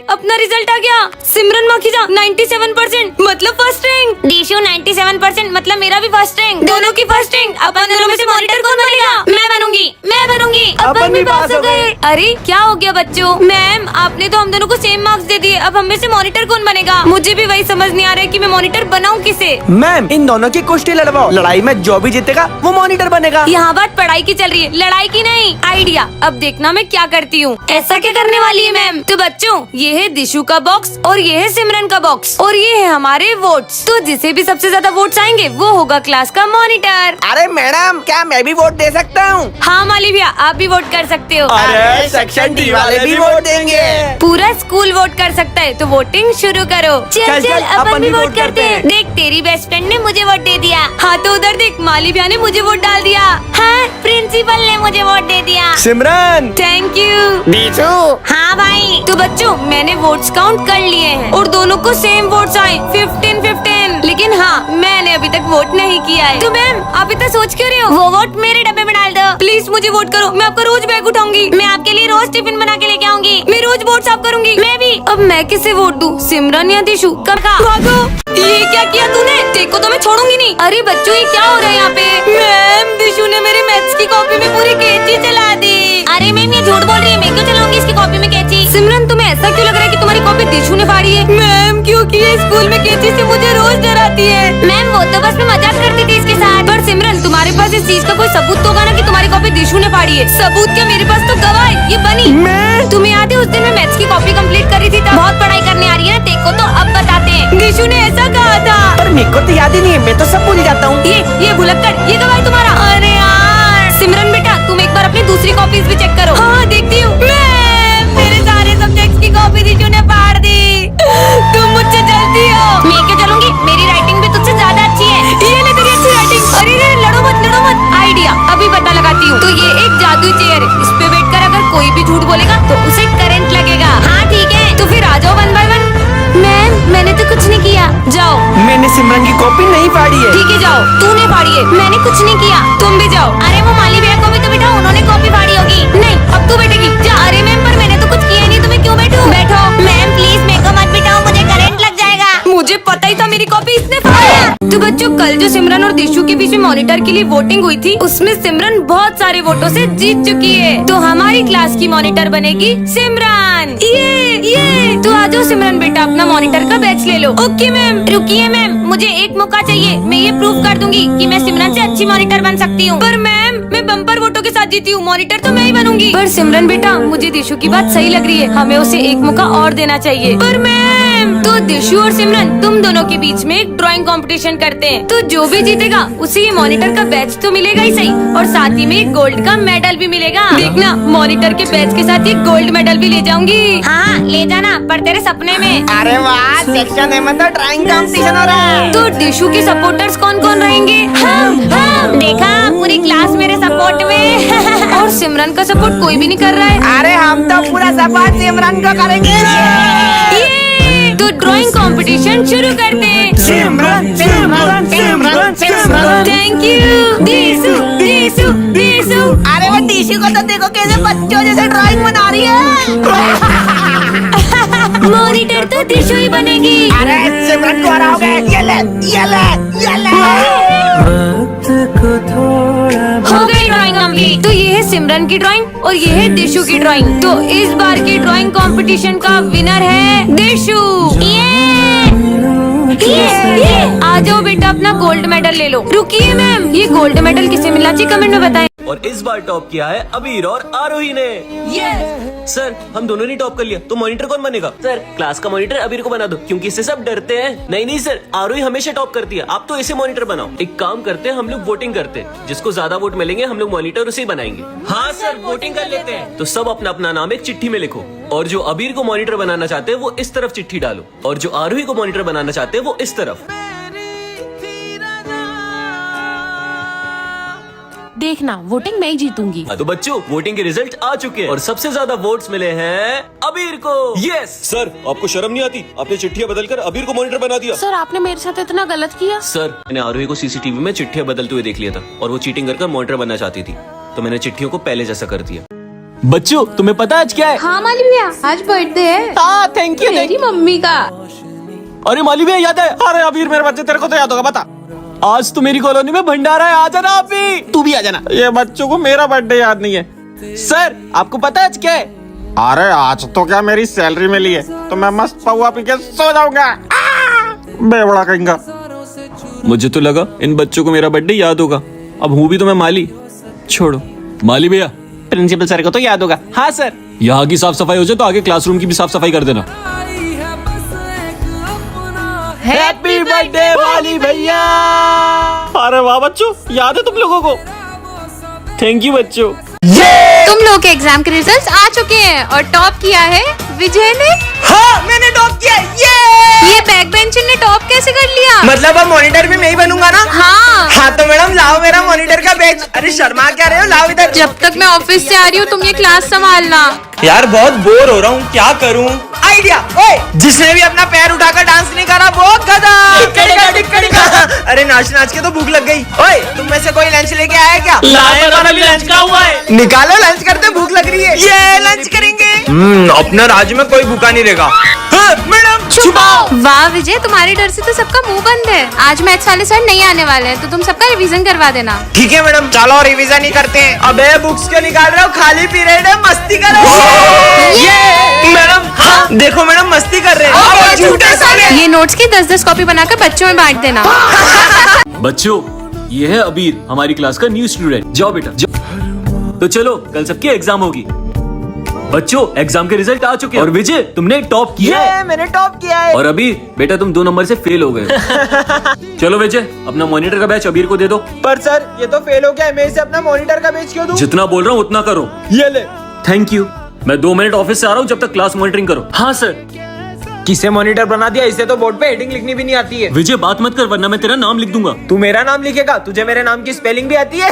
अपना रिजल्ट आ गया। सिमरन माखीजा 97% मतलब फर्स्ट रैंक। दीशु 97% मतलब मेरा भी फर्स्ट रैंक। दोनों की फर्स्ट रैंक। अपन दोनों में से मॉनिटर कौन बनेगा? मैं बनूंगी। अपन भी पास हो गए। अरे क्या हो गया बच्चों? मैम आपने तो हम दोनों को सेम मार्क्स दे दिए। अब हमें से मॉनिटर कौन बनेगा? मुझे भी वही समझ नहीं आ रहा है कि मैं मॉनिटर बनाऊं किसे। मैम इन दोनों की कुश्ती लड़वाओ, लड़ाई में जो भी जीतेगा वो मॉनिटर बनेगा। यहाँ बात पढ़ाई की चल रही है, लड़ाई की नहीं। आइडिया। अब देखना मैं क्या करती हूँ। ऐसा क्या करने वाली है मैम? तो बच्चों ये है दिशु का बॉक्स और ये है सिमरन का बॉक्स और ये है हमारे वोट्स। तो जिसे भी सबसे ज्यादा वोट्स आएंगे वो होगा क्लास का मॉनिटर। अरे मैडम क्या मैं भी वोट दे सकता हूँ? हाँ माली भैया आप भी वोट कर सकते हो। अरे सेक्शन डी वाले भी वोट देंगे। पूरा स्कूल वोट कर सकता है तो वोटिंग शुरू करो। चल चल अपन भी वोट करते हैं। देख तेरी बेस्ट फ्रेंड ने मुझे वोट दे दिया। हाँ तो उधर देख माली भैया ने मुझे वोट डाल दिया। हाँ प्रिंसिपल ने मुझे वोट दे दिया। सिमरन थैंक यू। दीशु हाँ भाई। तो बच्चों मैंने वोट्स काउंट कर लिए हैं और दोनों को सेम वोट्स आए 15-15। लेकिन हाँ मैंने अभी तक वोट नहीं किया है। तो मैम आप इतना सोच क्यों रहे हो? वो वोट मेरे डब्बे में डाल दो प्लीज। मुझे वोट करो, मैं आपका रोज बैग उठाऊंगी। मैं आपके लिए रोज टिफिन बना के लेके आऊंगी। मैं रोज वोट साफ करूंगी। मैं भी। अब मैं किसे वोट दूं? सिमरन या दिशु? भागो। ये क्या किया तूने? देखो तो मैं छोड़ूंगी नहीं। अरे बच्चों ये क्या हो रहा है यहाँ पे? मैम दिशु ने मेरी मैथ्स की कॉपी में पूरी कैंची चला दी। अरे मैम ये झूठ बोल रही है। मैं क्यों चलाऊंगी इसकी कॉपी में कैंची? सिमरन तुम्हें ऐसा क्यों लग रहा है कि तुम्हारी कॉपी दिशु ने फाड़ी है? मैम क्योंकि ये स्कूल में कैंची से मुझे रोज डराती है। मैम वो तो बस मैं मजाक करती थी इसके साथ। पर सिमरन तुम्हारे पास इस चीज का कोई सबूत तो होगा ना कि तुम्हारी कॉपी दिशु ने फाड़ी है? सबूत क्या, मेरे पास तो गवाह है। ये बनी। तुम्हें याद है उस दिन मैं मैथ्स की कॉपी कंप्लीट कर रही थी तब? बहुत पढ़ाई करने आ रही है ना देखो तो अब बताते हैं। दिशु ने ऐसा कहा था। पर मेरे को तो याद ही नहीं है, मैं तो सब भूल जाता हूँ। ये भुलक्कड़, ये गवाह है तुम्हारा। अरे यार सिमरन बेटा तुम एक बार अपनी दूसरी कॉपीज भी चेक करो। हाँ देखती हूँ। मेरे सारे सब्जेक्ट्स की कॉपी दिशु ने फाड़ दी। तुम मुझसे जलती हो। मैं क्यों जलूंगी? मेरी राइटिंग भी तुझसे ज्यादा अच्छी है। ये ले तेरी अच्छी राइटिंग। अरे रे लड़ो मत। आइडिया अभी पता लगाती हूँ। तो ये एक जादुई चेयर है, इस पे बैठ कर अगर कोई भी झूठ बोलेगा तो उसे करंट लगेगा। हाँ ठीक है तो फिर आ जाओ 1 by 1। मैम मैंने तो कुछ नहीं किया। जाओ। मैंने सिमरन की कॉपी नहीं फाड़ी है। ठीक है जाओ। तूने फाड़ी है। मैंने कुछ नहीं किया। तुम भी जाओ। अरे वो माली भैया को भी तो बिठाओ, उन्होंने कॉपी फाड़ी होगी। नहीं अब तू बैठेगी। जा। अरे मैम पर मैंने तो कुछ किया नहीं, तो मैं क्यों बैठूं? बैठो। मैम प्लीज मेरे को मत बिठाओ, मुझे करंट लग जाएगा। मुझे पता ही था मेरी कॉपी इसने फाड़ी। तो बच्चों कल जो सिमरन और दिशु के बीच में मॉनिटर के लिए वोटिंग हुई थी उसमें सिमरन बहुत सारे वोटों से जीत चुकी है। तो हमारी क्लास की मॉनिटर बनेगी सिमरन। ये तो आ जाओ सिमरन बेटा अपना मॉनिटर का बैच ले लो। Okay ma'am. रुकिए मैम मुझे एक मौका चाहिए। मैं ये प्रूव कर दूंगी कि मैं सिमरन से अच्छी मॉनिटर बन सकती हूँ। पर मैम मैं बम्पर वोटों के साथ जीती हूँ, मॉनिटर तो मैं ही बनूंगी। पर सिमरन बेटा मुझे दिशु की बात सही लग रही है, हमें उसे एक मौका और देना चाहिए। पर मैम तो दिशु और सिमरन तुम दोनों के बीच में एक ड्राइंग कंपटीशन करते हैं। तो जो भी जीतेगा उसे ये मॉनिटर का बैच तो मिलेगा ही सही और साथ ही में गोल्ड का मेडल भी मिलेगा। देखना मॉनिटर के बैच के साथ ये गोल्ड मेडल भी ले जाऊंगी। हाँ ले जाना पर तेरे सपने में। अरे वाह सेक्शन ए में तो ड्राइंग कंपटीशन हो रहा है। तो दिशु के सपोर्टर्स कौन कौन रहेंगे? हम देखा पूरी क्लास मेरे सपोर्ट में। और सिमरन का सपोर्ट कोई भी नहीं कर रहा है। अरे हम तो पूरा सपोर्ट सिमरन को करेंगे। तो ड्राइंग कंपटीशन शुरू करते हैं। सिमरन। Thank you दिशु। अरे वो दिशु को तो देखो कैसे बच्चों जैसे ड्राइंग बना रही है। मॉनिटर तो दिशु ही बनेगी। अरे सिमरन को हराओगे। ये ले। हो गई ड्राइंग कंप्लीट। तो ये है सिमरन की ड्राइंग और ये है दिशु की ड्राइंग। तो इस बार की ड्राइंग कंपटीशन का विनर है दिशु। आ जाओ बेटा अपना गोल्ड मेडल ले लो। रुकिए मैम ये गोल्ड मेडल किसे मिला चाहिए कमेंट में बताएं। और इस बार टॉप किया है अबीर और आरोही ने। सर हम दोनों ने टॉप कर लिया तो मॉनिटर कौन बनेगा? सर क्लास का मॉनिटर अबीर को बना दो क्योंकि इससे सब डरते हैं। नहीं सर आरोही हमेशा टॉप करती है, आप तो इसे मॉनिटर बनाओ। एक काम करते हैं हम लोग वोटिंग करते हैं, जिसको ज्यादा वोट मिलेंगे हम लोग मॉनिटर उसे बनाएंगे। हाँ सर वोटिंग कर लेते हैं। तो सब अपना अपना नाम एक चिट्ठी में लिखो और जो अबीर को मॉनिटर बनाना चाहते हैं वो इस तरफ चिट्ठी डालो और जो आरोही को मॉनिटर बनाना चाहते हैं वो इस तरफ। देखना वोटिंग मैं ही जीतूंगी। तो बच्चों वोटिंग के रिजल्ट आ चुके हैं और सबसे ज्यादा वोट्स मिले हैं अबीर को। यस सर आपको शर्म नहीं आती? आपने चिट्ठियां बदलकर अबीर को मॉनिटर बना दिया। सर आपने मेरे साथ इतना गलत किया। सर मैंने आरोही को सीसीटीवी में चिट्ठियां बदलते हुए देख लिया था और वो चीटिंग कर मॉनिटर बनना चाहती थी तो मैंने चिट्ठियों को पहले जैसा कर दिया। बच्चों तुम्हें पता है आज क्या है? हाँ माली भैया, आज बर्थडे है हाँ थैंक यू। मेरी मम्मी का। अरे माली भैया याद है? अरे अबीर मेरे बच्चे, तेरे को तो याद होगा, बता। आज तो मेरी कॉलोनी में भंडारा है, आ जाना आप भी। तू भी आ जाना। ये बच्चों को मेरा बर्थडे याद नहीं है। सर आपको पता है आज क्या है? अरे आज तो क्या मेरी सैलरी मिली है तो मैं मस्त पौवा पी के सो जाऊंगा। बेवड़ा कहेंगा। मुझे तो लगा इन बच्चों को मेरा बर्थडे याद होगा। अब हूँ भी तो मैं माली। छोड़ो। माली भैया, प्रिंसिपल सर को तो याद होगा। हाँ सर। यहाँ की साफ सफाई हो जाए तो आगे क्लासरूम की भी साफ सफाई कर देना। हैप्पी बर्थडे वाली भैया। अरे वाह बच्चों, याद है तुम लोगों को? थैंक यू बच्चों। तुम लोग के एग्जाम के रिजल्ट्स आ चुके हैं और टॉप किया है विजय ने। हाँ मैंने टॉप किया। ये बैक बेंचर ने टॉप कैसे कर लिया? मतलब अब मॉनिटर भी मैं ही बनूंगा ना? हाँ। हाँ तो मैडम लाओ मेरा मॉनिटर का बैच। अरे शर्मा क्या रहे हो, लाओ इधर। जब तक मैं ऑफिस से आ रही हूँ तुम ये क्लास संभालना। यार बहुत बोर हो रहा हूँ, क्या करूँ? आइडिया। ओए जिसने भी अपना पैर उठाकर डांस नहीं करा वो गधा। अरे नाच नाच के तो भूख लग गई। ओए तुम में से कोई लंच लेके आया क्या? लंच का हुआ है। निकालो, लंच करते भूख लग रही है। ये लंच करेंगे। अपना राज्य में कोई भूखा नहीं रहेगा। मैडम छुपाओ। वाह विजय, तुम्हारे डर से तो सबका मुंह बंद है। आज मैथ्स वाले सर नहीं आने वाले हैं तो तुम सबका रिवीजन करवा देना। ठीक है मैडम, चलो रिवीजन ही करते हैं। अबे बुक्स क्यों निकाल रहे हो? खाली पीरियड है, मस्ती करो। ये मैडम, हाँ देखो मैडम मस्ती कर रहे हैं। झूठे साले। ये नोट्स की 10-10 कॉपी बनाकर बच्चों में बांट देना। बच्चों ये है अबीर, हमारी क्लास का न्यू स्टूडेंट। जाओ बेटा जाओ। तो चलो कल सबकी एग्जाम होगी। बच्चों एग्जाम के रिजल्ट आ चुके हैं और विजय तुमने टॉप किया है। मैंने टॉप किया है। और अबीर बेटा तुम 2 नंबर से फेल हो गए। चलो विजय अपना मॉनिटर का बैच अबीर को दे दो। पर सर ये तो फेल हो गया, मैं इसे अपना मॉनिटर का बैच क्यों दूं? जितना बोल रहा हूँ उतना करो। ये ले। Thank you. मैं 2 मिनट ऑफिस से आ रहा हूँ, जब तक क्लास मॉनिटरिंग करो। हाँ सर। किसे मॉनिटर बना दिया? इसे तो बोर्ड पे हेडिंग लिखनी भी नहीं आती है। विजय बात मत कर वरना मैं तेरा नाम लिख दूंगा। तू मेरा नाम लिखेगा? तुझे मेरे नाम की स्पेलिंग भी आती है?